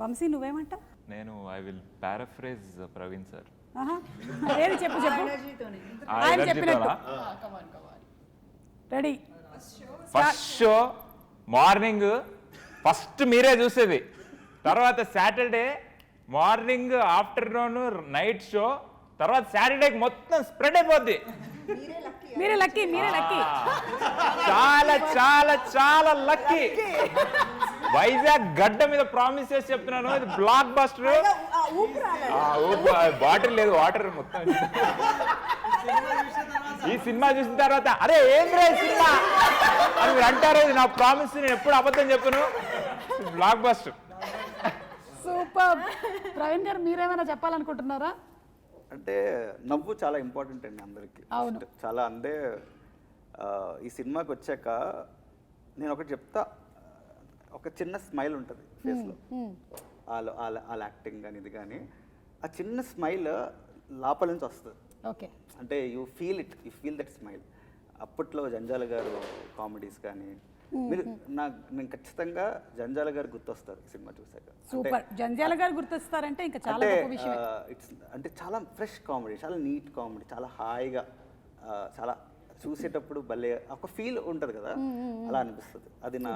వంశీ నువ్వేమంటావు? నేను I will paraphrase Praveen sir. ఏది చెప్పు చెప్పు. ఆయన చెప్పినట్టు ready. First show morning first మీరే చూసేది, తర్వాత Saturday morning afternoon night show, తర్వాత సాటర్డేకి మొత్తం స్ప్రెడ్ అయిపోద్ది. మీరే లక్కీ, మీరే లక్కీ. చాలా చాలా చాలా లక్కీ. వైజాగ్ గడ్డ మీద ప్రామిస్ చేసి చెప్తున్నాను, ఇది బ్లాక్ బస్టర్. బాటిల్ లేదు, వాటర్ మొత్తం. ఈ సినిమా చూసిన తర్వాత అరే ఏంద్రా ఈ సినిమా అని మీరు అంటారు. ఇది నా ప్రామిస్, నేను ఎప్పుడు అబద్ధం చెప్పను. Block buster. సూపర్. ప్రవీణ్ గారు మీరేమైనా చెప్పాలనుకుంటున్నారా? అంటే నవ్వు చాలా ఇంపార్టెంట్ అండి అందరికి. చాలా అంటే ఈ సినిమాకి వచ్చాక నేను ఒకటి చెప్తా, ఒక చిన్న స్మైల్ ఉంటుంది ఫేస్లో, వాళ్ళ యాక్టింగ్ కానీ ఇది కానీ, ఆ చిన్న స్మైల్ లోపల నుంచి వస్తుంది. ఓకే, అంటే you feel it, you feel that smile. అప్పట్లో జంజాల గారు కామెడీస్ కానీ మీరు నేను ఖచ్చితంగా జంజాల గారు గుర్తొస్తారు ఈ సినిమా చూసాక. సూపర్. జంజాల గారు గుర్తొస్తారంటే ఇంకా చాలా గొప్ప విషయం. ఇట్స్ అంటే చాలా ఫ్రెష్ కామెడీ, చాలా నీట్ కామెడీ, చాలా హాయిగా, చాలా చూసేటప్పుడు భలే ఒక ఫీల్ ఉంటుంది కదా, అలా అనిపిస్తుంది. అది నా